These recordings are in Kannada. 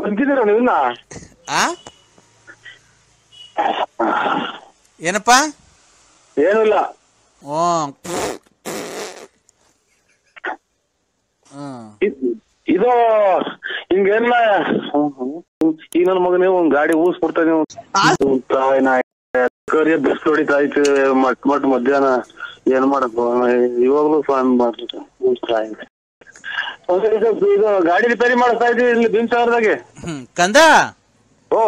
ಬಂದಿದ್ದೀರ ನೀವಿನ್ನ? ಆ ಏನಪ್ಪಾ? ಏನಿಲ್ಲ. ಇದು ಹಿಂಗೇನ ಈಗ ನನ್ನ ಮಗನೇ ಒಂದ್ ಗಾಡಿ ಊಸ್ಬಿಡ್ತಾನೆ. ಬೆಸ್ಟ್ ಹೊಡಿತಾ ಐತೆ ಮಟ್ ಮಧ್ಯಾಹ್ನ ಏನ್ ಮಾಡಕ್ ಇವಾಗ್ಲೂ ಫಾನ್ ಮಾಡ್ತಾರೆ. ಇದು ಗಾಡಿ ರಿಪೇರಿ ಮಾಡಿಸ್ತಾ ಇದ್ದೀವಿ ಇಲ್ಲಿ ಭೀಮಸಾಗರದಾಗೆ. ಕಂದ, ಓ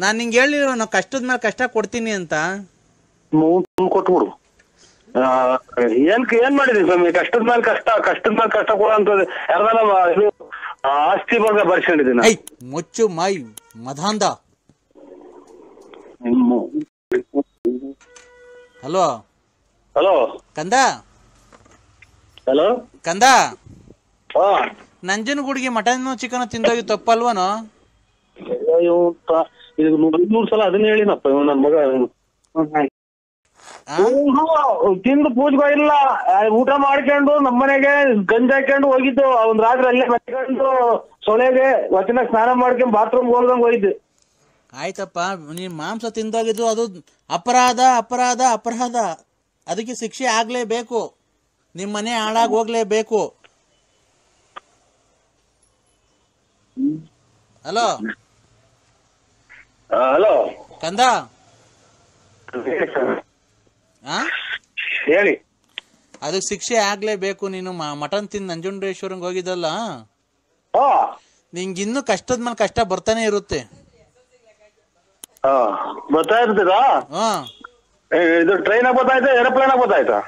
ನಾನ್ ನಿಂಗೆ ಹೇಳಿರೋ ನಾವು ಕಷ್ಟದ ಮೇಲೆ ಕಷ್ಟ ಕೊಡ್ತೀನಿ ಅಂತ. ಕೊಟ್ಬಿಡು. ಏನ್ ಮಾಡಿದೀನಿ ಸ್ವಾಮಿ? ಕಷ್ಟದ ಮೇಲೆ ಕಷ್ಟ ಕೊಡ ಅಂತ ಯಾರ್ದಾನ ಇದು ಆಸ್ತಿ ಬಗ್ಗೆ ಬರ್ಸ್ಕೊಂಡಿದ್ದೀನಿ. ಮುಚ್ಚು ಮೈ ಮಧಾಂಧ. ಹಲೋ ಹಲೋ ಕಂದ. ಹಲೋ ಕಂದ, ನಂಜನಗೂಡಿಗೆ ಮಟನ್ ಚಿಕನ್ ತಿಂದೋಗಿ ತಪ್ಪಲ್ವನೋ? ಇದು 100 ಸಲ ಅದನ್ನ ಹೇಳಿನಪ್ಪ ನನ್ನ ಮಗ. ತಿಂದು ಪೂಜೆಗೂ ಇಲ್ಲ, ಊಟ ಮಾಡ್ಕೊಂಡು ನಮ್ಮನೆಗೆ ಗಂಜಿ ಹಾಕೊಂಡು ಹೋಗಿದ್ದು. ಒಂದ್ ರಾತ್ರಿ ಅಲ್ಲೇ ಮತ್ಕೊಂಡು ಸೊಳೆಗೆ ಒತ್ತಿನ ಸ್ನಾನ ಮಾಡ್ಕೊಂಡು ಬಾತ್ರೂಮ್ ಹೋಗ್ದಂಗ್ ಹೋಗಿದ್ದು. ಆಯ್ತಪ್ಪ, ನೀನ್ ಮಾಂಸ ತಿಂದೋಗಿದ್ದು ಅದು ಅಪರಾಧ ಅಪರಾಧ ಅಪರಾಧ. ಅದಕ್ಕೆ ಶಿಕ್ಷೆ ಆಗ್ಲೇಬೇಕು. ನಿಮ್ ಮನೆ ಹಾಳಾಗಿ ಹೋಗ್ಲೇಬೇಕು. ಹಲೋ ಹಲೋ ಕಂದ, ಹೇಳಿ. ಅದಕ್ಕೆ ಶಿಕ್ಷೆ ಆಗ್ಲೇಬೇಕು. ನೀನು ಮಟನ್ ತಿಂದು ನಂಜುಂಡೇಶ್ವರಂಗ್ ಹೋಗಿದ್ದಲ್ಲ, ನಿಂಗೆ ಇನ್ನೂ ಕಷ್ಟದ ಮೇಲೆ ಕಷ್ಟ ಬರ್ತಾನೆ ಇರುತ್ತೆ. ಬರ್ತಾ ಇರ್ತದಾ? ಇದು ಟ್ರೈನ್ ಆಗಿ ಗೊತ್ತಾಯ್ತಾ, ಏರೋಪ್ಲೇನ್ ಆಗಿ ಗೊತ್ತಾಯ್ತಾ?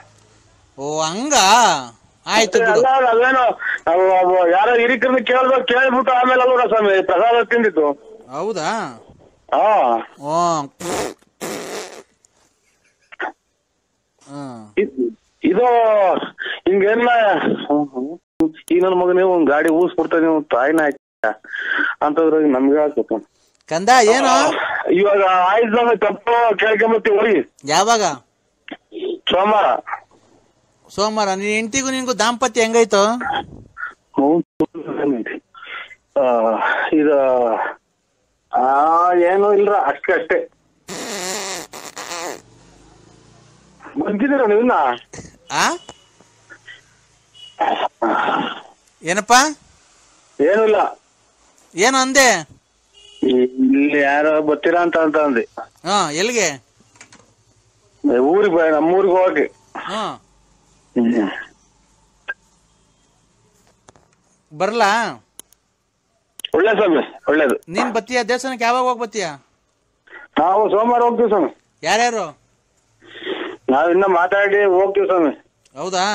ಓ ಹಂಗ ಆಯ್ತು. ಅಲ್ಲೇನೋ ಯಾರೋ ಹಿರಿಕರನ್ನ ಕೇಳ್ಬಿಟ್ಟು ಆಮೇಲೆ ಅಲ್ವ ಸ್ವಾಮಿ ಪ್ರಸಾದ ತಿಂದಿತ್ತು. ಹೌದಾ? ಇದು ಹಿಂಗೇನ ಈಗ ನನ್ನ ಮಗನೇ ಒಂದ್ ಗಾಡಿ ಊಸ್ಬಿಡ್ತಾನೆ ತಾಯಿನ ಅಂತಂದ್ರೆ ನಮ್ಗೆ ಆಗ್ಬೇಕು. ಕಂದ ಏನು ಇವಾಗ ಆಯ್ತು ತಪ್ಪು ಕೇಳ್ಕೊಂಬತ್ತೀವಿ. ಹೋಗಿ ಯಾವಾಗ? ಸೋಮವಾರ. ನಿನ್ ಹೆಂಡತಿಗೂ ನಿನ್ಗೂ ದಾಂಪತ್ಯ ಹೆಂಗಾಯ್ತು? ಇದು ಏನು ಇಲ್ರ, ಅಷ್ಟೇ. ಬಂದಿದ್ದೀರ ನೀವಿನ್ನ? ಏನಪ್ಪಾ? ಏನಿಲ್ಲ. ಏನು ಅಂದೆ? ಇಲ್ಲಿ ಯಾರೋ ಬರ್ತೀರಾ ಅಂತ ಅಂದೆ. ಎಲ್ಲಿಗೆ? ಊರಿಗೆ, ನಮ್ಮೂರಿಗೆ ಹೋಗಿ. ಬರ್ಲಾ? ಒಳ್ಳೆ ಸ್ವಾಮಿ, ಒಳ್ಳೇದು. ನೀನ್ ಬತ್ತೀಯ ದೇವಸ್ಥಾನಕ್ಕೆ? ಯಾವಾಗ ಹೋಗಿ ಬತ್ತೀಯ? ನಾವು ಸೋಮವಾರ ಹೋಗ್ತೀವಿ ಸ್ವಾಮಿ. ಯಾರ್ಯಾರು? ನಾವಿನ್ನ ಮಾತಾಡಿ ಹೋಗ್ತೀವಿ ಸ್ವಾಮಿ. ಹೌದಾ?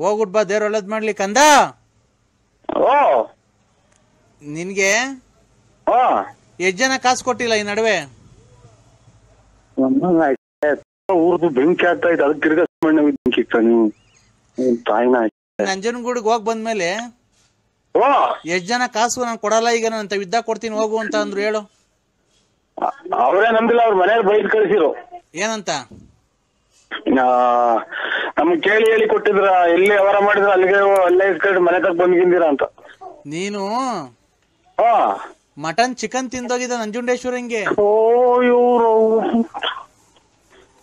ಹೋಗ್ಬಿಟ್ ಬಾ, ದೇವ್ರ ಒಳ್ಳೇದ್ ಮಾಡ್ಲಿ. ಕಂದ, ನಿನ್ಗೆ ಎಷ್ಟ್ ಜನ ಕಾಸು ಕೊಟ್ಟಿಲ್ಲ ಈ ನಡುವೆ? ಊರ್ದು ಬೆಂಕಿ ಆಗ್ತಾ ಇತ್ತು, ಅದಕ್ಕೆ ತಿರ್ಗಾ ಬೆಂಕಿ ಇತ್ತ. ನೀವು ತಾಯಿನ ನಂಜನಗೂಡಿಗೆ ಹೋಗ್ ಬಂದ್ಮೇಲೆ ಎಷ್ಟ್ ಜನ ಕಾಸು ನಾನು ಕೊಡಲ್ಲ, ಈಗ ನಾನು ವಿದ್ದ ಕೊಡ್ತೀನಿ ಹೋಗು ಅಂತ ಅಂದ್ರು. ಹೇಳು. ಅವರೇ ನಂಬಿಲ್ಲ, ಅವ್ರ ಮನೇಲಿ ಬೈದ್ ಕಳಿಸಿರು. ಏನಂತ? ನಮ್ಗೆ ಕೇಳಿ ಹೇಳಿ ಕೊಟ್ಟಿದ್ರ, ಎಲ್ಲಿ ಅವರ ಮಾಡಿದ್ರ ಅಲ್ಲೇ ಇಸ್ಕೊಂಡು ಮನೆ ತಗ ಬಂದ್ಗಿಂದಿರ ಅಂತ. ನೀನು ಮಟನ್ ಚಿಕನ್ ತಿಂದೋಗಿದ್ದ ನಂಜುಂಡೇಶ್ವರಂಗೆ. ಇವ್ರು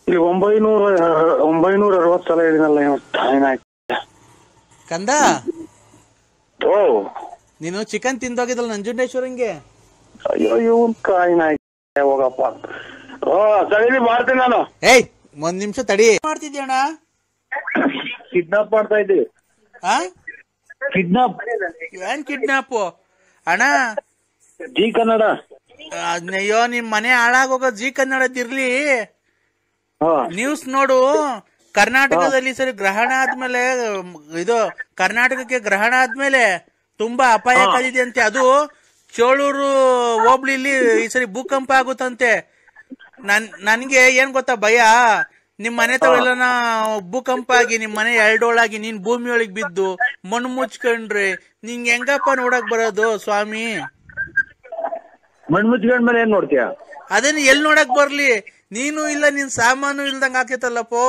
ಇಲ್ಲಿ 960 ಸಲ ಹೇಳಿನಲ್ಲ. ಕಂದ, ನೀನು ಚಿಕನ್ ತಿಂದೋಗಿದ್ದಲ್ಲ ನಂಜುಂಡೇಶ್ವರಂಗೆ. ಅಯ್ಯೋ ಇವನ್ ಕಾಯಿನಾಯ್ತು, ಹೋಗಪ್ಪ. ಸರಿ ಮಾಡ್ತೀನಿ ನಾನು. ಒಂದ್ ನಿಮಿಷ ತಡಿ. ಮಾಡ್ತಿದ್ಯಣ್ಣ? ಕಿಡ್ನಾಪ್ ಮಾಡ್ತಾ ಇದ್ದೀವಿ. ಕಿಡ್ನಾಪ್? ಏನ್ ಕಿಡ್ನಾಪ್ ಅಣ್ಣ? ಜಿ ಕನ್ನಡ. ಅಯ್ಯೋ, ನಿಮ್ ಮನೆ ಹಾಳಾಗೋಗ ಜಿ ಕನ್ನಡದಿರ್ಲಿ. ನ್ಯೂಸ್ ನೋಡು. ಕರ್ನಾಟಕದಲ್ಲಿ ಸರಿ ಗ್ರಹಣ ಆದ್ಮೇಲೆ, ಇದು ಕರ್ನಾಟಕಕ್ಕೆ ಗ್ರಹಣ ಆದ್ಮೇಲೆ ತುಂಬಾ ಅಪಾಯ ಕಾದಿದೆ ಅಂತೆ. ಅದು ಚೋಳೂರು ಹೋಬ್ಳಿಲಿ ಈ ಸರಿ ಭೂಕಂಪ ಆಗುತ್ತಂತೆ. ನನ್ಗೆ ಏನ್ ಗೊತ್ತಾ ಭಯ, ನಿಮ್ ಮನೆ ತಾವೆಲ್ಲ ಭೂಕಂಪ ಆಗಿ ನಿಮ್ ಮನೆ ಎರಡೋಳಾಗಿ ನೀನ್ ಭೂಮಿಯೊಳಗ್ ಬಿದ್ದು ಮಣ್ಣು ಮುಚ್ಕೊಂಡ್ರೆ ನಿಂಗೆ ಹೆಂಗಪ್ಪ ನೋಡಕ್ ಬರೋದು ಸ್ವಾಮಿ? ಮಣ್ಣು ಮುಚ್ಕೊಂಡ್ ಮೇಲೆ ಏನ್ ನೋಡ್ತೀಯ? ಅದೇನು ಎಲ್ ನೋಡಕ್ ಬರ್ಲಿ? ನೀನು ಇಲ್ಲ, ನಿನ್ ಸಾಮಾನು ಇಲ್ದಂಗ ಆಕೇತಲ್ಲಪ್ಪೋ.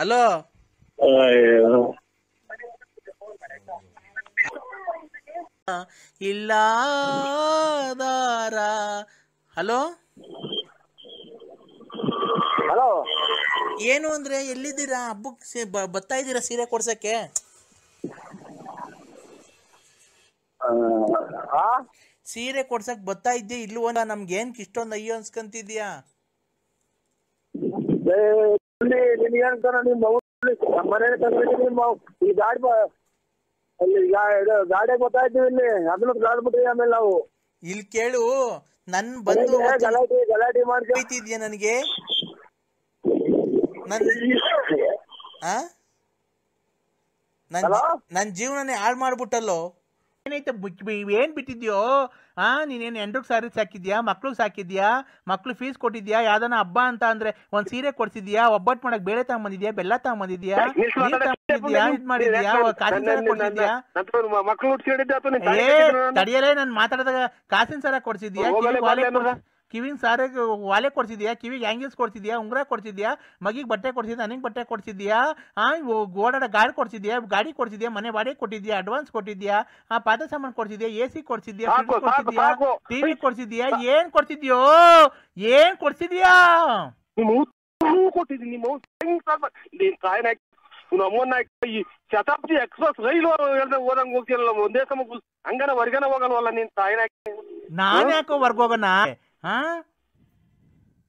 ಹಲೋ ಇಲ್ಲಾದಾರ. ಹಲೋ ಹಲೋ, ಏನು ಅಂದ್ರೆ ಎಲ್ಲಿದ್ದೀರಾ? ಹಬ್ಬಕ್ಕೆ ಬರ್ತಾ ಇದ್ದೀರಾ ಸೀರೆ ಕೊಡ್ಸಕ್ಕೆ? ಸೀರೆ ಕೊಡ್ಸಕ್ ಬರ್ತಾ ಇದ್ದೆ ಇಲ್ವ? ನಮ್ಗೆ ಏನ್ ಇಷ್ಟೊಂದು ಅಯ್ಯೋ ಅನ್ಸ್ಕಂತಿದ್ಯಾ? ಈ ಗಾಡಿ ಗಾಡಿ ಗೊತ್ತಾ ಇದ್ದೀವಿ ಇಲ್ಲಿ, ಅದನ್ನು ಗಾಡ್ಬಿಟ್ರಿ ಆಮೇಲೆ ನಾವು ಇಲ್ಲಿ ಕೇಳು, ನನ್ ಬಂದು ಗಲಾಟೆ ಮಾಡ್ತಿದ್ಯಾ ನನಗೆ? ನನ್ ಜೀವನನೇ ಹಾಳು ಮಾಡ್ಬಿಟ್ಟಲ್ಲೋ. ಏನೈತೆ ಏನ್ ಬಿಟ್ಟಿದ್ಯೋ? ನೀನೇನು ಎಂಟ್ರಿಗೆ ಸಾರಿ ಸಾಕಿದ್ಯಾ? ಮಕ್ಳಿಗೆ ಸಾಕಿದ್ಯಾ? ಮಕ್ಳು ಫೀಸ್ ಕೊಟ್ಟಿದ್ಯಾ? ಯಾವ್ದಾನ ಹಬ್ಬ ಅಂತ ಅಂದ್ರೆ ಒಂದ್ ಸೀರೆ ಕೊಡ್ಸಿದ್ಯಾ? ಒಬ್ಬಟ್ಟು ಮಾಡಕ್ ಬೇಳೆ ತಗೊಂಬಂದಿದ್ಯಾ? ಬೆಲ್ಲ ತಗೊಂಬಂದಿದ್ಯಾ? ಇದ್ ಮಾಡಿದ್ಯಾ? ಕಾಸಿನ ಸಾರ ಕೊಡ್ಸಿದ್ಯಾ? ತಡಿಯಲೇ, ನನ್ ಮಾತಾಡಿದಾಗ ಕಾಸಿನ ಸಾರ ಕೊಡ್ಸಿದ್ಯಾ? ಕಿವಿನ ಸಾರ ವಾಲೆ ಕೊಡ್ಸಿದ್ಯಾ? ಕಿವಿಗೆ ಹ್ಯಾಂಗಿಲ್ಸ್ ಕೊಡ್ಸಿದ್ಯಾ? ಉಂಗ್ರ ಕೊಡ್ಸಿದ್ಯಾ? ಮಗಿಗೆ ಬಟ್ಟೆ ಕೊಡ್ಸಿದ್ಯಾ? ನನಗೆ ಬಟ್ಟೆ ಕೊಡ್ಸಿದ್ಯಾ? ಓಡಾಡ ಗಾಡಿ ಕೊಡ್ಸಿದ್ಯಾ? ಗಾಡಿ ಕೊಡ್ಸಿದ್ಯಾ? ಮನೆ ಬಾಡಿಗೆ ಕೊಟ್ಟಿದ್ಯಾ? ಅಡ್ವಾನ್ಸ್ ಕೊಟ್ಟಿದ್ಯಾ? ಪಾದ ಸಾಮಾನು ಕೊಡ್ಸಿದ್ಯಾ? AC ಕೊಡ್ಸಿದ್ಯಾ? ಫ್ರಿಡ್ಜ್ ಕೊಡ್ಸಿದ್ಯಾ? ಟಿವಿ ಕೊಡ್ಸಿದ್ಯಾ? ಏನ್ ಕೊಡ್ಸಿದ್ಯೋ? ಏನ್ ಕೊಡ್ಸಿದ್ಯಾ? ಶತಾಬ್ದಿ ಎಕ್ಸ್ಪ್ರೆಸ್ ರೈಲು ಓದಂಗ್ ಹೋಗ್ತಿರಲ್ಲ ಒಂದೇ ಸಮ ಹಂಗನ ಹೊರ್ಗನ ಹೋಗಲ್ವಲ್ಲ ನೀನ್ ತಾಯಿನ? ನಾನ್ ಯಾಕೋ ಹೊರ್ಗೋಗಣ?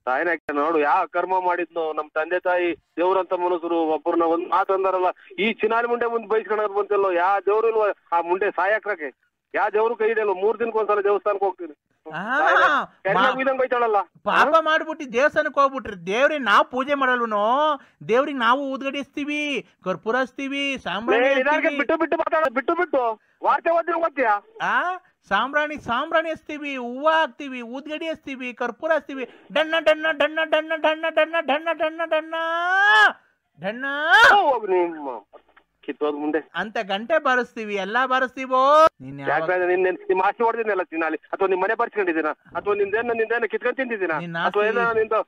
ತಾಯಿನ ನೋಡು ಯಾವ ಕರ್ಮ ಮಾಡಿದ್ನು ನಮ್ ತಂದೆ ತಾಯಿ ದೇವ್ರಂತ ಮನುಷ್ಯರು. ಒಬ್ಬರನ್ನ ಒಂದ್ ಮಾತಂದಾರಲ್ಲ, ಈ ಚಿನಾರಿ ಮುಂಡೆ ಮುಂದೆ ಬೈಸ್ಕೊಳೋದ್ ಬಂತಿಲ್ಲೋ. ಯಾವ ದೇವ್ರು ಇಲ್ವ ಆ ಮುಂಡೆ ಸಾಯಕ್ರಕ್ಕೆ? ಯಾವ ದೇವ್ರು ಕೈ ಇದೆಯಲ್ಲ? 3 ದಿನಕ್ಕೊಂದ್ಸಲ ದೇವಸ್ಥಾನಕ್ಕೆ ಹೋಗ್ತೀನಿ. ಬೈತಾಳಲ್ಲ, ಪಾಪ ಮಾಡ್ಬಿಟ್ಟು ದೇವಸ್ಥಾನಕ್ಕೆ ಹೋಗ್ಬಿಟ್ರಿ. ದೇವ್ರಿಗೆ ನಾವು ಪೂಜೆ ಮಾಡಲ್ವನೋ? ದೇವ್ರಿಗೆ ನಾವು ಊದ್ಗಡಿಸ್ತೀವಿ, ಕರ್ಪೂರ ಹಚ್ತೀವಿ, ಸಾಂಬ್ರಾಣಿ ಬಿಟ್ಟು ವಾರ್ತೆ ಓದ್ತೀಯಾ? ಸಾಂಬ್ರಾಣಿ ಹಚ್ತೀವಿ, ಹೂವ ಹಾಕ್ತಿವಿ, ಊದ್ಗಡಿ ಹಚ್ತೀವಿ, ಕರ್ಪೂರ ಹಚ್ತೀವಿ. ಡಣ್ಣ ಡಣ್ಣ ಡಣ್ಣ ಡಣ್ಣ ಡಣ್ಣ ಡಣ್ಣ ಡಣ್ಣ ಡಣ್ಣ ಡಣ್ಣ ಡಣ್ಣ ಕಿತ್ತೋದ್ ಮುಂದೆ ಅಂತ ಗಂಟೆ ಬಾರಿಸ್ತೀವಿ, ಎಲ್ಲಾ ಬಾರಿಸ್ತೀವೋ. ನಿಮ್ಮ ಆಸ್ತಿ ಹೊಡೆದಿನಲ್ಲ ತಿನ್ನಾಲಿ, ಅಥವಾ ನಿಮ್ ಮನೆ ಬರ್ಸ್ಕೊಂಡಿದ್ದೀನ, ಅಥವಾ ನಿಂದೇನ ಕಿತ್ಕೊಂಡ್ ತಿಂದಿದ್ದೀನ, ಅಥವಾ ಏನೋ ನಿಂದು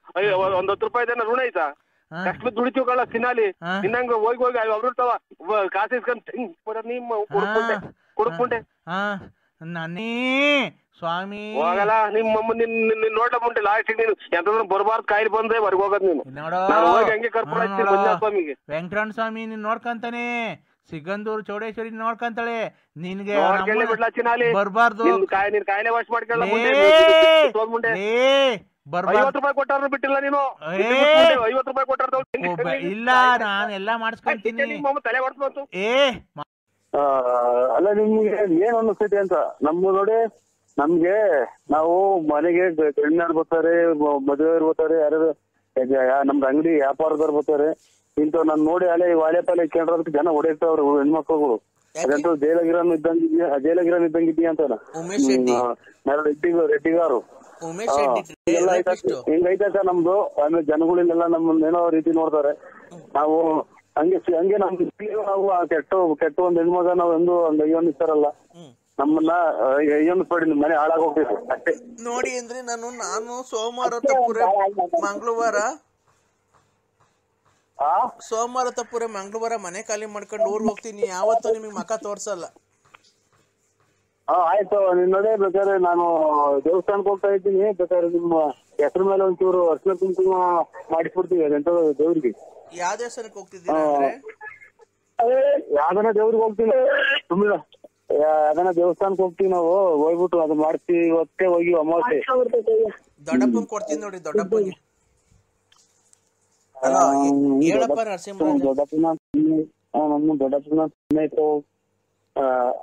ಒಂದ್ 10 ರೂಪಾಯಿ ಋಣ ಐತಾ? ಕಷ್ಟ ದುಡಿತೀವಲ್ಲ ತಿನ್ನಾಲಿ. ನಿನ್ನಂಗ ಹೋಗಿ ಅವ್ರಿರ್ತಾವ ಕಾಸು ಇಸ್ಕೊಂಡ್ ನಿಮ್ಮ ಕುಡ್ಕೊಂಡೆ ನಾನೇ ಸ್ವಾಮಿ ಹೋಗಲ್ಲ. ನಿಮ್ಮಮ್ಮ ನಿನ್ ನೋಡ್ಲ ಮುಂದೆ ಲಾಸ್ಟ್ ನೀನು ಎಂತ ಬರ್ಬಾರ್ದು ಕಾಯಿಲೆ ಬಂದ್ರೆ ಹೊರಗೆ ಹೋಗೋದ್ ನೀನು. ಹಂಗೆ ಕರ್ಕೊಂಡು ಸ್ವಾಮಿಗೆ ವೆಂಕಟರಮಣ ಸ್ವಾಮಿ ನೀನ್ ನೋಡ್ಕಂತಾನೆ, ಸಿಗಂದೂರು ಚೌಡೇಶ್ವರಿ ನೋಡ್ಕಂತಾಳೆ. ನಿನ್ಗೆ ಬರ್ಬಾರ್ದು. ನಿನ್ ಕಾಯಿಲೆ ವಾಶ್ ಮಾಡ್ಕೊಳ್ಳ. 50 ರೂಪಾಯಿ ಕೊಟ್ಟಾರ ಬಿಟ್ಟಿಲ್ಲ ನೀನು. 50 ರೂಪಾಯಿ ಕೊಟ್ಟಾರ ಇಲ್ಲ, ನಾನು ಎಲ್ಲಾ ಮಾಡಿಸ್ಕೊಂತೀನಿ. ತಲೆ ಹೊಡ್ಸ್ಬಂತು. ಅಲ್ಲ, ನಿಮ್ಗೆ ಏನ್ ಅನ್ನಿಸ್ತೈತಿ ಅಂತ ನಮ್ಗೆ ನೋಡಿ. ನಮ್ಗೆ ನಾವು ಮನೆಗೆ ಗಣ್ಯರು ಬರ್ತಾರೆ, ಮದುವೆಯವ್ರು ಬರ್ತಾರೆ, ಯಾರು ನಮ್ದು ಅಂಗಡಿ ವ್ಯಾಪಾರದವ್ರು ಬರ್ತಾರೆ. ಇಂಥವ್ ನಾನ್ ನೋಡಿ ಅಲೆ ವಾಲೆ ಪಾಲೆ ಕೇಳೋದಕ್ಕೆ ಜನ ಹೊಡೆಯುತ್ತವ್ರು ಹೆಣ್ಮಕ್ಳುಗಳು. ಅದಂತೂ ಜೈಲಗಿರನ್ ಇದ್ದಂಗಿದ್ದೀಯ ಅಂತ ರೆಡ್ಡಿಗಾರು ಹಿಂಗೈತೆ ಸರ್ ನಮ್ದು. ಆಮೇಲೆ ಜನಗಳಿಗೆಲ್ಲ ನಮ್ಮನ್ನ ಏನೋ ರೀತಿ ನೋಡ್ತಾರೆ. ನಾವು ಹಂಗೆ ನಾವು ಕೆಟ್ಟ ಒಂದ್ ಹೆಣ್ಮಗ ನಾವು ಒಂದು ಅಯ್ಯೋನ್ನಿಸ್ತಾರಲ್ಲ, ನಮ್ಮನ್ನ ಅಯ್ಯೋನ್ನಿಸ್ಬೇಡಿ, ನಿಮ್ ಮನೆ ಹಾಳಾಗ್ ಹೋಗ್ಬೇಕು ಅಷ್ಟೇ ನೋಡಿ. ಅಂದ್ರೆ ನಾನು ಸೋಮವಾರ ತಪ್ಪುರೆ ಮಂಗಳವಾರ ಮನೆ ಖಾಲಿ ಮಾಡ್ಕೊಂಡು ಊರ್ ಹೋಗ್ತೀನಿ. ಯಾವತ್ತೂ ನಿಮಗ್ ಮಕ ತೋರ್ಸಲ್ಲ. ಆಯ್ತು, ನಿನ್ ನೋಡಿ ಬೇಕಾದ್ರೆ ನಾನು ದೇವಸ್ಥಾನಕ್ಕೆ ಹೋಗ್ತಾ ಇದ್ದೀನಿ. ಬೇಕಾದ್ರೆ ನಿಮ್ಮ ಹೆಸರು ಮೇಲೆ ಒಂಚೂರು ಅರ್ಶಿನ ಕುಂಕುಮ ಮಾಡಿಸ್ಬಿಡ್ತೀವಿ ಅದಂತ ದೇವ್ರಿಗೆ. ಯಾವ ದೇವಸ್ಥಾನಕ್ಕೆ ಹೋಗ್ತಿದ್ದೀರಾ? ಯಾವ್ದನ ದೇವ್ರಿಗೆ ಹೋಗ್ತೀನಿ, ಸುಮ್ಮನೆ ಯಾವ್ದನ ದೇವಸ್ಥಾನಕ್ಕೆ ಹೋಗ್ತೀವಿ ನಾವು. ಹೋಗ್ಬಿಟ್ಟು ಅದು ಮಾಡ್ತೀವಿ. ಇವತ್ತೇ ಹೋಗಿ ಅಮಾವಾಸ್ಯೆ ದೊಡ್ಡಪ್ಪನ್ ಕೊಡ್ತೀನಿ ನೋಡಿ. ದೊಡ್ಡಪ್ಪನಿಗೆ ಹೇಳಪ್ಪ ನರಸಿಂಹರಾಜ. ದೊಡ್ಡಪ್ಪನ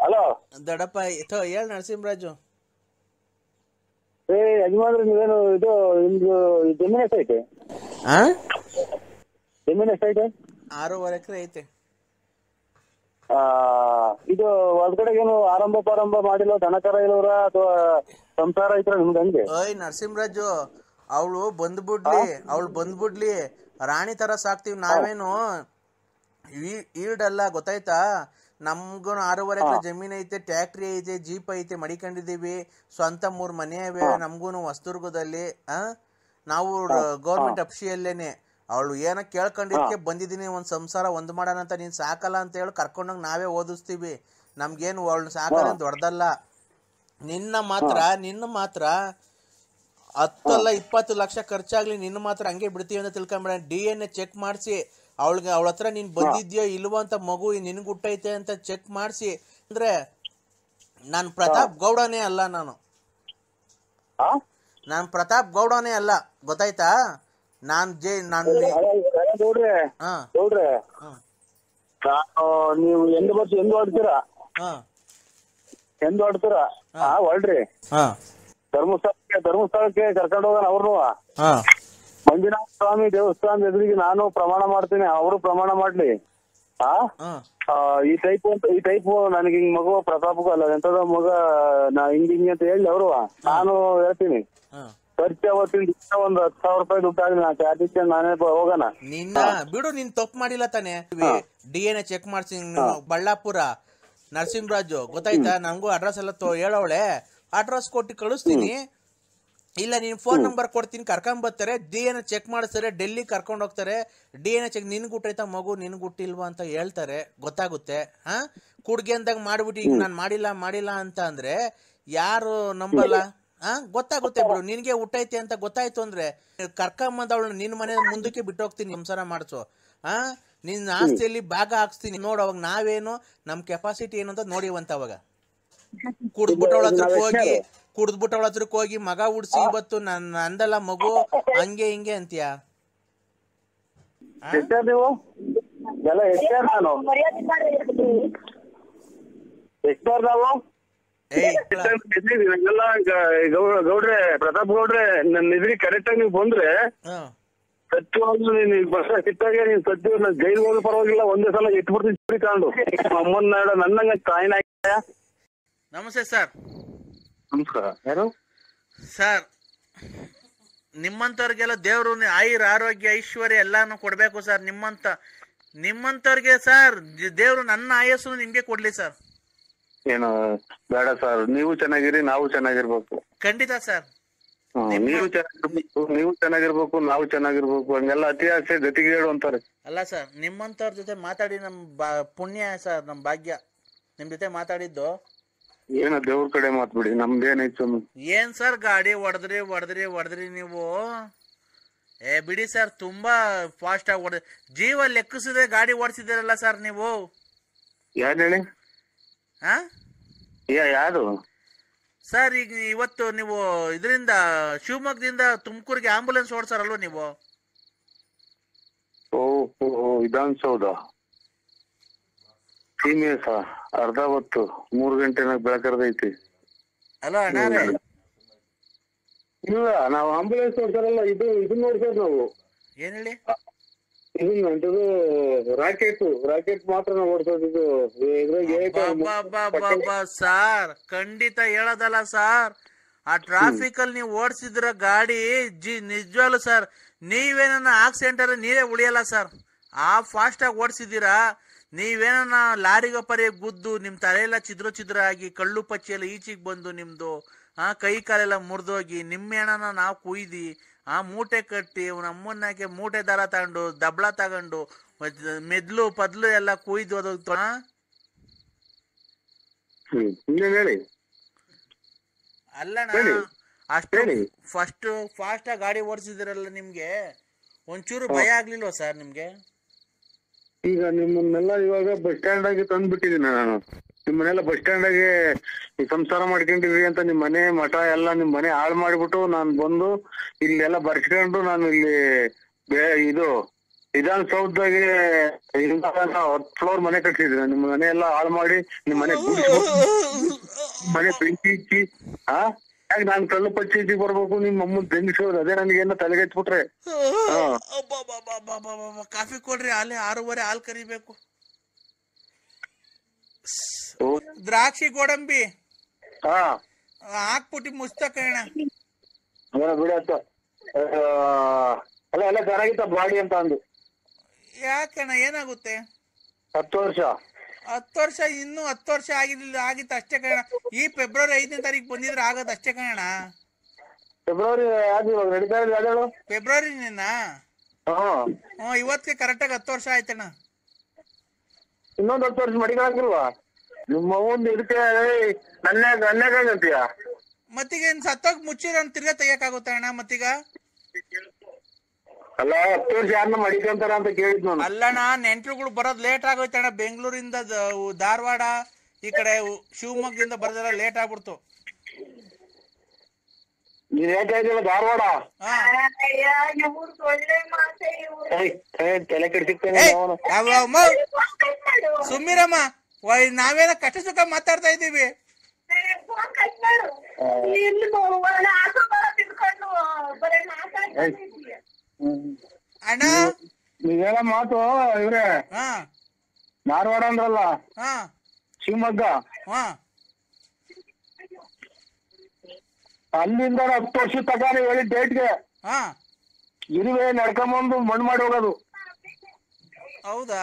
ಹಲೋ ದೊಡ್ಡಪ್ಪ ಹೇಳ ನರಸಿಂಹರಾಜು. ಯಜಮಾನ್ರಿ ನೀವೇನು ಇದು ನಿಮ್ದು ಜಮೀನ್ ಎಷ್ಟೈತೆ? ಜಮೀನ್ ಎಷ್ಟೈತೆ? 6.5 ಎಕರೆ ಐತೆ. ಇದು ಹೊರಗಡೆಗೇನು ಆರಂಭ ಮಾಡಿಲ್ಲ? ದನಕರ ಇಲ್ಲವ್ರ ಅಥವಾ ಸಂಸಾರ ಐತ್ರ ನಿಮ್ದು ಹಂಗೆ? ನರಸಿಂಹರಾಜು, ಅವಳು ಬಂದ್ಬಿಡ್ಲಿ, ರಾಣಿ ತರ ಸಾಕ್ತಿವಿ. ನಾವೇನು ಈಡಲ್ಲ, ಗೊತ್ತಾಯ್ತಾ? ನಮ್ಗೂ 6.5 ಎಕರೆ ಜಮೀನ್ ಐತೆ, ಟ್ಯಾಕ್ಟ್ರಿ ಐತೆ, ಜೀಪ್ ಐತೆ, ಮಡಿಕೊಂಡಿದೀವಿ. ಸ್ವಂತ 3 ಮನೆ ಇವೆ ನಮ್ಗೂನು ಹೊಸದುರ್ಗದಲ್ಲಿ. ನಾವು ಗೌರ್ಮೆಂಟ್ ಅಫಿಷಿಯಲ್ಲೇನೆ. ಅವಳು ಏನೋ ಕೇಳ್ಕೊಂಡಿದ್ಕೆ ಬಂದಿದ್ದೀನಿ, ಒಂದ್ ಸಂಸಾರ ಒಂದ್ ಮಾಡೋಣ ಅಂತ. ನೀನ್ ಸಾಕಲ್ಲ ಅಂತ ಹೇಳಿ ಕರ್ಕೊಂಡೋಗಿ ನಾವೇ ಓದಿಸ್ತೀವಿ, ನಮ್ಗೇನು ಅವಳು ಸಾಕಲ್ಲ ದೊಡ್ಡದಲ್ಲ. ನಿನ್ನ ಮಾತ್ರ 10 ಅಲ್ಲ 20 ಲಕ್ಷ ಖರ್ಚಾಗ್ಲಿ, ನಿನ್ನ ಮಾತ್ರ ಹಂಗೆ ಬಿಡ್ತೀವಿ ಅಂತ ತಿಳ್ಕೊಂಬೇಡ. DNA ಚೆಕ್ ಮಾಡಿಸಿ ಅವಳ ಹತ್ರ ನೀನ್ ಬಂದಿದ್ಯೋ ಇಲ್ವೋ ಅಂತ, ಮಗು ನಿನ್ಗೆ ಹುಟ್ಟೈತೆ ಅಂತ ಚೆಕ್ ಮಾಡಿಸಿ. ಅಂದ್ರೆ ನಾನು ಪ್ರತಾಪ್ ಗೌಡನೇ ಅಲ್ಲ, ನಾನು ಪ್ರತಾಪ್ ಗೌಡನೇ ಅಲ್ಲ, ಗೊತ್ತಾಯ್ತಾ? ನೀವು ಎಂದು ಹೊಡ್ತೀರಾ ಹೊಳ್ರಿ ಧರ್ಮಸ್ಥಳಕ್ಕೆ ಕರ್ಕೊಂಡು ಹೋಗೋಣ ಅವ್ರನ್ನು. ಮಂಜುನಾಥ ಸ್ವಾಮಿ ದೇವಸ್ಥಾನದ ಎದುರಿಗೆ ನಾನು ಪ್ರಮಾಣ ಮಾಡ್ತೀನಿ, ಅವರು ಪ್ರಮಾಣ ಮಾಡ್ಲಿ. ಈ ಟೈಪ್ ನನಗೆ ಹಿಂಗ್ ಮಗು ಪ್ರತಾಪಕ್ಕೂ ಅಲ್ಲ ಎಂತದ ಮಗ ನಾ ಹಿಂಗೆ ಅಂತ ಹೇಳಿ ಅವರು ನಾನು ಹೇಳ್ತೀನಿ. ಖರ್ಚು ಅವತ್ತಿನ ಒಂದು 10,000 ರೂಪಾಯಿ ದುಡ್ಡು ಆಗಲಿ, ನಾ ಚಾರ್ಜ್ ನಾನೇ ಹೋಗೋಣ. ನಿನ್ನ ಬಿಡು, ನೀನ್ ತಪ್ಪು ಮಾಡಿಲ್ಲ ತಾನೆ. DNA ಚೆಕ್ ಮಾಡ್ಸಿ ಬಳ್ಳಾಪುರ ನರಸಿಂಹರಾಜು, ಗೊತ್ತಾಯ್ತಾ? ನಂಗೂ ಅಡ್ರೆಸ್ ಎಲ್ಲ ಹೇಳವಳೆ, ಅಡ್ರೆಸ್ ಕೊಟ್ಟು ಕಳಿಸ್ತೀನಿ. ಇಲ್ಲ ನೀನ್ ಫೋನ್ ನಂಬರ್ ಕೊಡ್ತೀನಿ, ಕರ್ಕೊಂಡ್ ಬರ್ತಾರೆ, DNA ಚೆಕ್ ಮಾಡಿಸ್ತಾರೆ, ಡೆಲ್ಲಿ ಕರ್ಕೊಂಡ್ ಹೋಗ್ತಾರೆ. DNA ಚೆಕ್ ನಿನ್ಗೆ ಹುಟ್ಟೈತಾ ಮಗು ನಿನ್ಗೆ ಹುಟ್ಟಿಲ್ವಾ ಅಂತ ಹೇಳ್ತಾರೆ, ಗೊತ್ತಾಗುತ್ತೆ. ಕುಡ್ಗೆ ಅಂದಾಗ ಮಾಡ್ಬಿಟ್ಟು ಈಗ ನಾನು ಮಾಡಿಲ್ಲ ಅಂತ ಅಂದ್ರೆ ಯಾರು ನಂಬಲ್ಲ? ಗೊತ್ತಾಗುತ್ತೆ ಬಿಡು. ನಿನ್ಗೆ ಹುಟ್ಟೈತೆ ಅಂತ ಗೊತ್ತಾಯ್ತು ಅಂದ್ರೆ ಕರ್ಕೊಂಬಂದವಳು ನಿನ್ ಮನೆ ಮುಂದಕ್ಕೆ ಬಿಟ್ಟು ಹೋಗ್ತೀನಿ, ಸಂಸಾರ ಮಾಡಿಸು. ನಿನ್ನ ಆಸ್ತಿಯಲ್ಲಿ ಭಾಗ ಹಾಕ್ಸ್ತೀನಿ ನೋಡು. ಅವಾಗ ನಾವೇನು ನಮ್ ಕೆಪಾಸಿಟಿ ಏನು ಅಂತ ನೋಡಿವಂತ. ಅವಾಗ ಕುಡ್ದ್ಬಿಟ್ಟವಳ ಹತ್ರಕ್ಕೆ ಹೋಗಿ ಮಗ ಉಡ್ಸಿ ಇವತ್ತು ನಂದಲ್ಲ ಮಗು ಹಂಗೆ ಹಿಂಗೆ ಅಂತೀಯ? ಗೌಡ್ರೆ ಪ್ರತಾಪ್ ಗೌಡ್ರೆ, ನನ್ನ ಇದ್ರಿ ಕರೆಕ್ಟ್ ಆಗಿ ನೀವು ಬಂದ್ರೆ ಸತ್ಯವಾಗ್ಲೂ ನೀನ್ ಬಸ್ ಸಿಟ್ಟಾಗೆ ನೀನ್ ಸತ್ಯ ಜೈಲ್ ಹೋಗಿ ಪರವಾಗಿಲ್ಲ, ಒಂದೇ ಸಲ ಇಟ್ಬಿಡ್ತೀನಿ ತಗೊಂಡು ಅಮ್ಮನ್ನ ನನ್ನಂಗ ಕಾಯಿನ. ನಮಸ್ತೆ ಸರ್. ನಮಸ್ಕಾರ. ಯಾರು ಸರ್? ನಿಮ್ಮಂತವ್ರಿಗೆಲ್ಲ ದೇವ್ರು ಆರೋಗ್ಯ ಐಶ್ವರ್ಯ ಎಲ್ಲಾನು ಕೊಡ್ಬೇಕು ಸರ್. ನಿಮ್ಮಂತವ್ರಿಗೆ ಸರ್ ದೇವ್ರು ನನ್ನ ಆಯಸ್ಸು ನಿಮ್ಗೆ ಕೊಡ್ಲಿ ಸರ್. ಏನು ಬೇಡ ಸರ್, ನೀವು ಚೆನ್ನಾಗಿರಿ, ನಾವು ಚೆನ್ನಾಗಿರ್ಬೇಕು. ಖಂಡಿತ ಸರ್. ನೀವು ಚೆನ್ನಾಗಿರ್ಬೇಕು, ನಾವು ಚೆನ್ನಾಗಿರ್ಬೇಕು. ಹಂಗೆಲ್ಲ ಅತಿ ಆಸೆ ಗತಿಗೇಡು ಅಂತಾರೆ. ಅಲ್ಲ ಸರ್, ನಿಮ್ಮಂತವ್ರ ಜೊತೆ ಮಾತಾಡಿ ನಮ್ ಪುಣ್ಯ ಸರ್, ನಮ್ ಭಾಗ್ಯ ನಿಮ್ ಜೊತೆ ಮಾತಾಡಿದ್ದು. ಏನ ದೇವ್ರ ಕಡೆ ಮಾತ್ಬಿಡಿ, ನಮ್ದೇನೈತು? ಏನ್ ಸರ್ ಗಾಡಿ ಹೊಡೆದ್ರಿ ನೀವು? ಬಿಡಿ ಸರ್, ತುಂಬಾ ಫಾಸ್ಟ್ ಆಗಿ ಜೀವ ಲೆಕ್ಕಿಸಿದ್ರೆ ಗಾಡಿ ಓಡಿಸಿದಿರಲ್ಲ ಸರ್ ನೀವು. ಯಾರು ಹೇಳಿ? ಯಾರು ಸರ್? ಈಗ ಇವತ್ತು ನೀವು ಇದರಿಂದ ಶಿವಮೊಗ್ಗದಿಂದ ತುಮಕೂರಿಗೆ ಆಂಬುಲೆನ್ಸ್ ಓಡಿಸಾರಲ್ವ ನೀವು? ಓಹೋ, ವಿಧಾನಸೌಧ ಸೀಮೆಸ ಅರ್ಧ ಹೊತ್ತು 3 ಗಂಟೆನಾಗ ಬೆಳಕರ್ದೈತಿ. ಅಲ್ಲ ಅಣ್ಣಾರೆ, ಇಲ್ಲ ನಾವು ಆಂಬುಲೆನ್ಸ್ ಓಡ್ತಾರಲ್ಲ, ಇದನ್ನ ನೋಡ್ತಾರೆ ನಾವು. ಏನ್ ಹೇಳಿ? ಇದನ್ನಂತದು ರಾಕೆಟ್ ಮಾತ್ರ ನಾವು ಓಡಿಸೋದು. ಸಾರ್ ಖಂಡಿತ ಹೇಳೋದಲ್ಲ ಸರ್, ಆ ಟ್ರಾಫಿಕ್ ಅಲ್ಲಿ ನೀವು ಓಡಿಸಿದ್ರ ಗಾಡಿ ನಿಜವಾಗ್ಲು ಸರ್, ನೀವೇನ ಆಕ್ಸಿಡೆಂಟ್ ನೀವೇ ಉಳಿಯಲ್ಲ ಸರ್. ಆ ಫಾಸ್ಟ್ ಆಗಿ ಓಡಿಸಿದೀರಾ. ನೀವೇನ ಲಾರಿಗೆ ಪರಿ ಗುದ್ದು ನಿಮ್ ತಲೆಯೆಲ್ಲ ಚಿದ್ರ ಆಗಿ ಕಳ್ಳು ಪಚ್ಚಿ ಎಲ್ಲ ಈಚಿಗೆ ಬಂದು ನಿಮ್ದು ಕೈ ಕಾಲೆಲ್ಲ ಮುರಿದೋಗಿ ನಿಮ್ಮೆಣನ ನಾವು ಕುಯ್ದಿ ಮೂಟೆ ಕಟ್ಟಿ ನಮ್ಮನ್ನಾಕೆ ಮೂಟೆ ದಾರ ತಗೊಂಡು ದಬ್ಳ ತಗೊಂಡು ಮೆದ್ಲು ಪದ್ಲು ಎಲ್ಲ ಕುಯ್ದು ಅದು ಅಲ್ಲಣ್ಣ. ಅಷ್ಟು ಫಾಸ್ಟ್ ಆಗಿ ಗಾಡಿ ಓಡಿಸಿದಿರಲ್ಲ, ನಿಮ್ಗೆ ಒಂಚೂರು ಭಯ ಆಗ್ಲಿಲ್ವಾ ಸರ್ ನಿಮ್ಗೆ? ಈಗ ನಿಮ್ಮನ್ನೆಲ್ಲ ಇವಾಗ ಬಸ್ ಸ್ಟ್ಯಾಂಡ್ ಆಗಿ ತಂದ್ಬಿಟ್ಟಿದ್ದೀನಿ ನಾನು. ನಿಮ್ಮನ್ನೆಲ್ಲ ಬಸ್ ಸ್ಟ್ಯಾಂಡ್ ಆಗಿ ಸಂಸಾರ ಮಾಡ್ಕೊಂಡಿದ್ರಿ ಅಂತ ನಿಮ್ ಮನೆ ಮಠ ಎಲ್ಲ ನಿಮ್ ಮನೆ ಹಾಳು ಮಾಡಿಬಿಟ್ಟು ನಾನು ಬಂದು ಇಲ್ಲೆಲ್ಲ ಬರ್ಸ್ಕೊಂಡು ನಾನು ಇಲ್ಲಿ ಇದು ವಿಧಾನಸೌಧದಾಗೆ 10 ಫ್ಲೋರ್ ಮನೆ ಕಟ್ಟಿದ್ದೀನಿ. ನಿಮ್ ಮನೆ ಎಲ್ಲ ಹಾಳು ಮಾಡಿ ನಿಮ್ ಮನೆ ಬೆಂಕಿ ಇಚ್ಚಿ ಯಾಕೆ ನಾನ್ ಕಳ್ಳು ಪಚ್ಚಿ ಬರ್ಬೇಕು, ನಿಮ್ ಅಮ್ಮನ್ ಬೆಂಗಿಸೋದು ಅದೇ ನನಗೇನ ತಲೆಗೆಚ್ಬಿಟ್ರೆ. ಕಾಫಿ ಕೊಡ್ರಿ, ಅಲ್ಲಿ 6:30 ಹಾಲು ಕರಿಬೇಕು. ದ್ರಾಕ್ಷಿ ಗೋಡಂಬಿ ಹಾಕ್ಬಿಟ್ಟು ಮುಸ್ತ ಕಣ ಬಿಡತ್ತ. ಅಲ್ಲ ಎಲ್ಲ ಚೆನ್ನಾಗಿತ್ತ ಬಾಡಿ ಅಂತ ಅಂದು. ಯಾಕಣ್ಣ ಏನಾಗುತ್ತೆ? 10 ವರ್ಷ ಇನ್ನೂ 10 ವರ್ಷ ಆಗಿತ್ತು ಅಷ್ಟೇ ಕಣ. ಈ ಫೆಬ್ರವರಿ 5ನೇ ತಾರೀಕು ಬಂದಿದ್ರೆ ಆಗೋದು ಅಷ್ಟೇ ಕಣ. ಫೆಬ್ರವರಿ ನಡೀತಾ ಇದೆ. ಫೆಬ್ರವರಿನೇನಾ? ಇವತ್ತಿಗೆ ಕರೆಕ್ಟಾಗಿ 10 ವರ್ಷ ಆಯ್ತಣ್ಣ. ಇನ್ನೊಂದ್ 10 ವರ್ಷ ಮಡಿಗಳಾಗಿಲ್ವಾ ನಿಮ್ಮ ಒಂದು ಇದಕ್ಕೆ ನನ್ಯಾಗಂತೀಯ? ಮತ್ತೀಗ ಸತ್ತೋಗ್ ಮುಚ್ಚಿರೋ ತಿರ್ಗಾ ತೆಗಿಯಕ್ಕಾಗುತ್ತ ಅಣ್ಣ ಮತ್ತೀಗ? ಅಲ್ಲ 10 ವರ್ಷ ಯಾರನ್ನ ಮಡಿಕಂತಾರ ಅಂತ ಕೇಳಿದ್ ನಾನು. ಅಲ್ಲಣ್ಣ ನೆಂಟ್ರುಗಳು ಬರೋದ್ ಲೇಟ್ ಆಗೋಯ್ತಣ್ಣ. ಬೆಂಗಳೂರಿಂದ ಧಾರವಾಡ ಈ ಕಡೆ ಶಿವಮೊಗ್ಗದಿಂದ ಬರೋದೆಲ್ಲ ಲೇಟ್ ಆಗ್ಬಿಡ್ತು. ನೀನ್ ಹೇಳ್ತಾ ಧಾರವಾಡ ತಲೆ ಕೆಡ್ಸಿಕ್ತೇನೆ ಸುಮ್ಮಿರಮ್ಮ, ನಾವೇನ ಕಷ್ಟ ಸುಖ ಮಾತಾಡ್ತಾ ಇದ್ದೀವಿ. ಅಣ್ಣ ನೀವೇಳ ಮಾತು ಇವ್ರೆ ಧಾರವಾಡ ಅಂದ್ರಲ್ಲ, ಶಿವಮೊಗ್ಗ, ಅಲ್ಲಿಂದ 10 ವರ್ಷ ತಗಾರ ಹೇಳಿ ಡೇಟ್ಗೆ ಇರುವೆ ನಡ್ಕೊಂಬಂದು ಮಣ್ಣು ಮಾಡಿ ಹೋಗೋದು. ಹೌದಾ?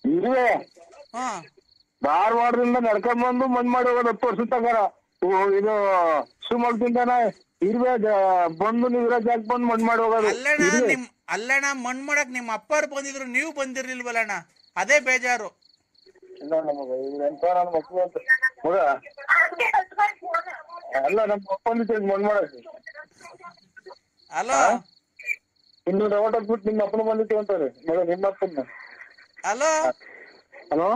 ಇರುವೆ ಧಾರವಾಡದಿಂದ ನಡ್ಕೊಂಬಂದು ಮಣ್ಣು ಮಾಡಿ ಹೋಗೋದು 10 ವರ್ಷ ತಗಾರ. ಇದು ಶಿವಮೊಗ್ಗದಿಂದನ ಇರುವೆ ಬಂದು ನೀವಿರೋ ಜಾಗ ಬಂದು ಮಣ್ಣು ಮಾಡಿ ಹೋಗೋದು. ಅಲ್ಲಣ್ಣ ಮಣ್ಣು ಮಾಡಕ್ ನಿಮ್ಮ ಅಪ್ಪರು ಬಂದಿದ್ರು, ನೀವು ಬಂದಿರ್ಲಿಲ್ವಲ್ಲಣ್ಣ, ಅದೇ ಬೇಜಾರು. ಅಲ್ಲ ನಮ್ಮ ಅಪ್ಪನ ಮಣ್ಣು ಮಾಡಕ್ಕೆ ಅಲೋ ಇನ್ನೊಂದು ಓಟ್ ಹಾಕ್ಬಿಟ್ಟು ನಿಮ್ಮ ಅಪ್ಪನ ಬಂದಿತ್ತು ಅಂತಾರೆ ನಿಮ್ಮ ಅಪ್ಪನ. ಹಲೋ ಹಲೋ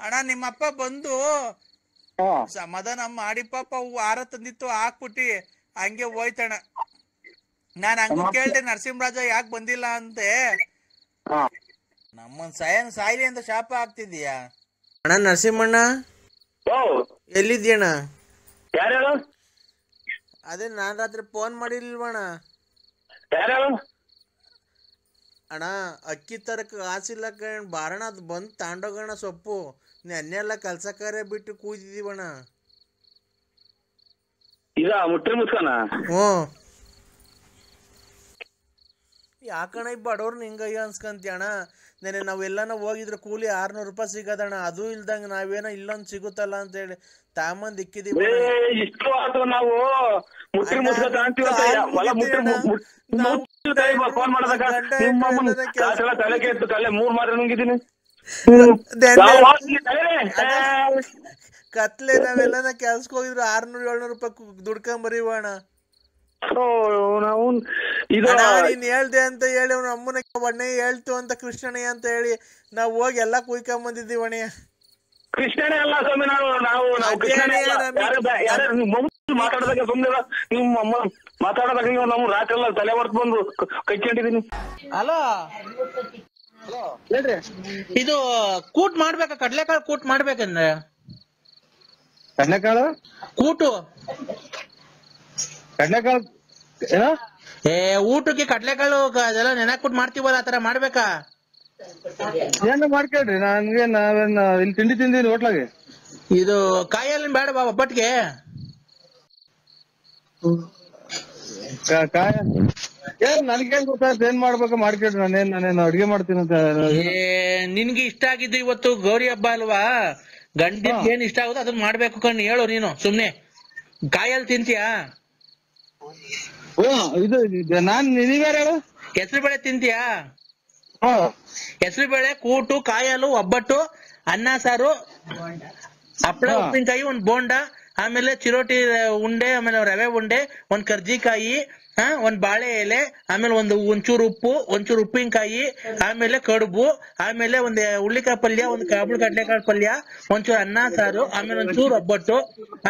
ಅಣ್ಣ, ನಿಮ್ಮಪ್ಪ ಬಂದು ಸಮಾಧಾನ ಮಾಡಿ ಪಾಪ ಹಾರ ತಂದಿತ್ತು ಹಾಕ್ಬಿಟ್ಟಿ ಹಂಗೆ ಹೋಯ್ತಣ್ಣ. ನಾನ್ ಹಂಗ ಕೇಳ್ದೆ ನರಸಿಂಹರಾಜ ಯಾಕೆ ಬಂದಿಲ್ಲ ಅಂತೆ. ನಮ್ಮನ್ ಸಾಯ್ಲಿ ಅಂತ ಶಾಪ ಆಗ್ತಿದ್ಯಾ ಅಣ್ಣ? ನರಸಿಂಹಣ್ಣ ಎಲ್ಲಿದ್ಯಣ್ಣ? ಯಾರು? ಅದೇ ನಾನ್ ರಾತ್ರಿ ಫೋನ್ ಮಾಡಿರ್ಲಿಲ್ವಣ್ಣ? ಅಣ್ಣ ಅಕ್ಕಿ ತರಕ ಆಸಿಲ್ಲ ಕಣ್, ಬಾರಣ ಅದ್ ಬಂದ್ ತಾಂಡೋಗಣ ಸೊಪ್ಪು. ನೆನ್ನೆಲ್ಲ ಕೆಲ್ಸ ಕಾರ್ಯ ಬಿಟ್ಟು ಕೂತಿದೀವಣ್ಣ. ಯಾಕಣ್ಣ ಈ ಬಡವ್ರನ್ನ ಹಿಂಗಯ್ಯ ಅನ್ಸ್ಕಂತೀಯಣ್ಣ? ನೆನೆ ನಾವೆಲ್ಲನ ಹೋಗಿದ್ರೆ ಕೂಲಿ 600 ರೂಪಾಯಿ ಸಿಗದಣ್ಣ, ಅದು ಇಲ್ದಂಗ ನಾವೇನೋ ಇಲ್ಲೊಂದ್ ಸಿಗುತ್ತಲ್ಲ ಅಂತ ಹೇಳಿ ತಾಮಂದ್ ಇಕ್ಕಿದೀವಿ. ನಾವು ಕತ್ಲೆ ನಾವೆಲ್ಲನ ಕೆಲ್ಸಕ್ ಹೋಗಿದ್ರು 600-700 ರೂಪಾಯಿ ದುಡ್ಕೊಂಬರೀವಣ್ಣ. ನೀನ್ ಹೇಳ್ದೆ ಅಂತ ಹೇಳಿ ಅವ್ನ ಅಮ್ಮನ ಒಣ್ಣೆ ಹೇಳ್ತು ಅಂತ ಕೃಷ್ಣಣ್ಣ ಅಂತ ಹೇಳಿ ನಾವ್ ಹೋಗಿ ಎಲ್ಲಾ ಕುಯ್ಕೊಂಬಂದಿದ್ದೀವಣ್ಣ. ಕೃಷ್ಣನೇ ಅಲ್ಲ ಸ್ವಾಮಿ, ಮಾತಾಡದಾಗ ಸುಮ್ಮನೆ ನಿಮ್ಮ ಅಮ್ಮ ಮಾತಾಡೋದಾಗ ನೀವು ನಮ್ಮ ರಾತ್ರಿ ಎಲ್ಲ ತಲೆ ಹೊರ್ತು ಬಂದು ಕೈಕೊಂಡಿದೀನಿ. ಹಲೋ ಹೇಳ್ರಿ, ಇದು ಕೂಟ್ ಮಾಡ್ಬೇಕ? ಕಡ್ಲೆಕಾಳು ಕೂಟ್ ಮಾಡ್ಬೇಕಂದ್ರೆ ಕಡ್ಲೆಕಾಳು ಕೂಟು ಕಡ್ಲೆಕಾಳು ಊಟಕ್ಕೆ ಕಡ್ಲೆಕಾಳು ಅದೆಲ್ಲ ನೆನಕ್ಬಿಟ್ಟು ಮಾಡ್ತೀವಲ್ಲ, ಆತರ ಮಾಡ್ಬೇಕಾ? ಏನು ಮಾಡ್ಕೊಳ್ರಿ, ನನ್ಗೆ ನಾವೇನ್ ಇಲ್ಲಿ ತಿಂಡಿ ತಿಂದಿನಿ ಹೋಟ್ಲಾಗೆ. ಇದು ಕಾಯಲ್ಲಿ ಬೇಡ ಬಾ ಒಬ್ಬಟ್ಟಿಗೆ. ನನ್ಗೇನ್ ಗೊತ್ತಾಯ್ತು ಏನ್ ಮಾಡ್ಬೇಕು ಮಾಡ್ಕೊಳ್ರಿ. ನಾನೇನು ಅಡ್ಗೆ ಮಾಡ್ತೀನಿ ಅಂತ. ನಿನ್ಗೆ ಇಷ್ಟ ಆಗಿದ್ದು ಇವತ್ತು ಗೌರಿ ಹಬ್ಬ ಅಲ್ವಾ, ಗಂಡಿನ ಏನ್ ಇಷ್ಟ ಆಗುತ್ತೋ ಅದನ್ನ ಮಾಡ್ಬೇಕು ಕಣ್. ಹೇಳು ನೀನು ಸುಮ್ನೆ ಕಾಯಲ್ಲಿ ತಿಂತೀಯಾ? ಇದು ನಾನ್ ನೀವ್ಯಾರ ಹೇಳು? ಹೆಸರು ಬೇಳೆ ತಿಂತೀಯಾ? ಹೆಸರು ಬೇಳೆ, ಕೂಟು, ಕಾಯಲು, ಒಬ್ಬಟ್ಟು, ಅನ್ನ ಸಾರು, ಹಪ್ಪಳ, ಉಪ್ಪಿನಕಾಯಿ, ಒಂದ್ ಬೋಂಡ, ಆಮೇಲೆ ಚಿರೋಟಿ ಉಂಡೆ, ಆಮೇಲೆ ರವೆ ಉಂಡೆ, ಒಂದ್ ಕರ್ಜಿಕಾಯಿ, ಒಂದ್ ಬಾಳೆ ಎಲೆ, ಆಮೇಲೆ ಒಂಚೂರು ಉಪ್ಪು, ಒಂಚೂರು ಉಪ್ಪಿನಕಾಯಿ, ಆಮೇಲೆ ಕಡುಬು, ಆಮೇಲೆ ಒಂದ್ ಹುಳ್ಳಿಕಾಯಿ ಪಲ್ಯ, ಒಂದ್ ಕಾಬುಳು ಕಡ್ಲೆಕಾಳು ಪಲ್ಯ, ಒಂಚೂರು ಅನ್ನ ಸಾರು, ಆಮೇಲೆ ಒಂಚೂರು ಒಬ್ಬಟ್ಟು,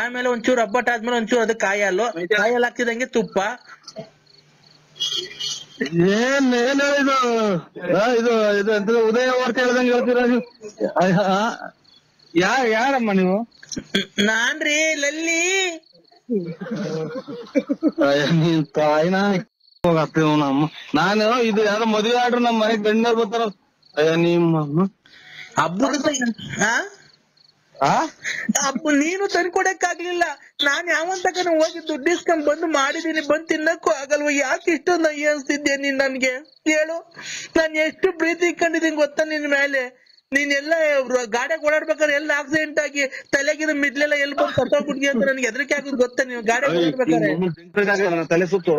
ಆಮೇಲೆ ಒಂಚೂರು ಒಬ್ಬಟ್ಟು ಆದ್ಮೇಲೆ ಒಂಚೂರು ಅದಕ್ಕೆ ಕಾಯಲ್ಲು ಹಾಕ್ತಿದಂಗೆ ತುಪ್ಪ. ಏನ್ ಹೇಳಿದು ಇದು ಇದು ಎಂತ ಉದಯ ವಾರ್ತೆ ಹೇಳ್ದಂಗೆ ಹೇಳ್ತೀರಾ ನೀವು? ಯಾರಮ್ಮ ನೀವು? ನಾನ್ರಿ ಲಲ್ಲಿ. ನೀನ್ ತಾಯಿನ ಹೋಗತ್ತೇವ ನಮ್ಮ. ನಾನು ಇದು ಯಾರೋ ಮದುವೆ ಆಡ್ರು ನಮ್ಮ ಮನೆಗ್ ಗಂಡರ್ ಬರ್ತಾರ. ಅಯ್ಯ ನಿಮ್ಮ ಹಬ್ಬದ ಅಪ್ಪ ನೀನು ತಂದ್ಕೊಡಕ್ಕಾಗ್ಲಿಲ್ಲ. ನಾನ್ ಯಾವಂತಕನ ಹೋಗಿ ದುಡ್ಡು ಇಸ್ಕೊಂಡ್ ಬಂದು ಮಾಡಿದೀನಿ, ಬಂದ್ ತಿನ್ನಕ್ಕೂ ಆಗಲ್ವ? ಯಾಕೆ ಇಷ್ಟೊಂದು ಅಯ್ಯ ಅನ್ಸ್ತಿದ್ದೆ ನೀನ್ ನನ್ಗೆ? ಹೇಳು, ನಾನ್ ಎಷ್ಟು ಪ್ರೀತಿ ಇಟ್ಕೊಂಡಿದೀನಿ ಗೊತ್ತಾ ನಿನ್ ಮೇಲೆ. ನೀನ್ ಎಲ್ಲ ಗಾಡಿಯಾಗ ಓಡಾಡ್ಬೇಕಾದ್ರೆ ಎಲ್ಲ ಆಕ್ಸಿಡೆಂಟ್ ಆಗಿ ತಲೆಗಿನ ಮಿಡ್ಲೆಲ್ಲ ಎಲ್ಲಿ ಬಂದು ಸತ್ತೋಗ್ಬಿಟ್ಟಿ ಅಂತ ನನಗೆ ಹೆದರಿಕೆ ಆಗೋದು ಗೊತ್ತಾ? ನೀವು ಗಾಡಿ ಓಡಾಡ್ಬೇಕಾರೆ ತಲೆ ಸುತ್ತು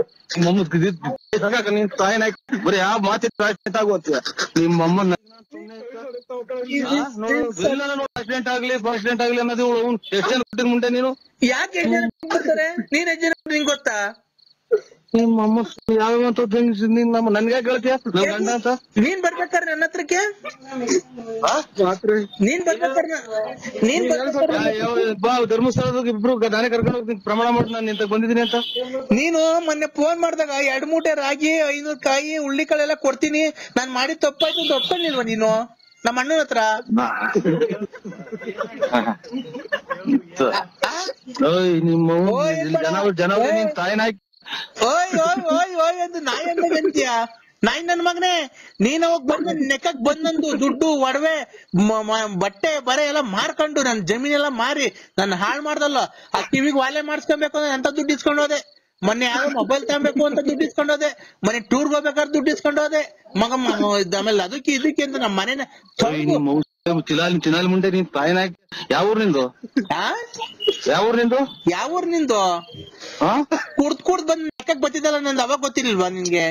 ನಿನ್ ತಾಯಿನ ಬರೀ ಯಾವ ಮಾತಿನ ಆಗುತ್ತೀಯ ನಿಮ್ಮಮ್ಮನ ಆಕ್ಸಿಡೆಂಟ್ ಆಗ್ಲಿ ಅನ್ನೋದು ಎಷ್ಟು ಜನ ಕೊಟ್ಟಿರ್ ಮುಂದೆ ನೀನು ಯಾಕೆ ಬರ್ತಾರೆ? ನೀನ್ ಎಷ್ಟು ಜನ ನಿಂಗೆ ಗೊತ್ತಾ? ನಿಮ್ಮಮ್ಮ ಯಾವ ನನ್ಗೆ ಹೇಳ್ತೀಯ ಗಂಡ ಅಂತ? ನೀನ್ ಬರ್ಬೇಕಾರೆ ನನ್ನ ಹತ್ರಕ್ಕೆ ನೀನ್ ಧರ್ಮಸ್ಥಳದ ಇಬ್ರು ನಾನೇ ಕರ್ಕೊಂಡು ಹೋಗ್ತೀನಿ ಪ್ರಮಾಣ ಮಾಡಿ ನಾನು ನಿಂತ ಬಂದಿದ್ದೀನಿ ಅಂತ. ನೀನು ಮೊನ್ನೆ ಫೋನ್ ಮಾಡಿದಾಗ 2 ಮೂಟೆ ರಾಗಿ 500 ಕಾಯಿ ಉಳ್ಳಿಕಾಳೆಲ್ಲ ಕೊಡ್ತೀನಿ ನಾನ್ ಮಾಡಿದ ತಪ್ಪಾಯ್ತು ಅಂತ ಒಪ್ಕೊಂಡಿಲ್ವಾ ನೀನು ನಮ್ಮ ಅಣ್ಣನ ಹತ್ರ? ಜನ ನಿನ್ ತಾಯಿನ ಓಯ್ ಓಯ್ ಓಯ್ ಓಯ್ ಅಂತ ನಾಯಿ ಅಂತೀಯ? ನಾಯಿ ನನ್ ಮಗನೇ, ನೀನ್ ಅವಾಗ ಬಂದ ನೆಕ್ಕಕ್ ಬಂದಂದು ದುಡ್ಡು ಒಡವೆ ಬಟ್ಟೆ ಬರೆ ಎಲ್ಲ ಮಾರ್ಕೊಂಡು ನನ್ ಜಮೀನೆಲ್ಲ ಮಾರಿ ನನ್ನ ಹಾಳು ಮಾಡ್ದಲ್ಲ. ಆ ಕಿವಿಗ್ ವಾಲೆ ಮಾಡಿಸ್ಕೊಬೇಕು ಅಂದ್ರೆ ಅಂತ ದುಡ್ಡು ಇಸ್ಕೊಂಡು ಹೋದೆ. ಮೊನ್ನೆ ಯಾರೋ ಮೊಬೈಲ್ ತಗೋಬೇಕು ಅಂತ ದುಡ್ಡು ಇಸ್ಕೊಂಡು ಹೋದೆ. ಮೊನ್ನೆ ಟೂರ್ಗೆ ಹೋಗ್ಬೇಕಾದ್ರೆ ದುಡ್ಡು ಇಸ್ಕೊಂಡು ಹೋದೆ ಮಗ. ಆಮೇಲೆ ಅದಕ್ಕೆ ಇದಕ್ಕೆ ಅಂತ ನಮ್ಮ ಮನೇನ ಚಿನಾಲಿ ಮುಂಡೆ ನೀನ್ ತಾಯಿನ ಯಾವ ಊರ್ ನಿಂದು? ಯಾವ ಊರ್ ನಿಂದು? ಕುಡ್ದ್ ಬಂದ್ ನೆಕ್ಕಕ್ ಬತ್ತಿದ್ದಲ್ಲ ನಂದು ಅವಾಗ ಗೊತ್ತಿರ್ಲಿಲ್ವಾ ನಿನ್ಗೆ?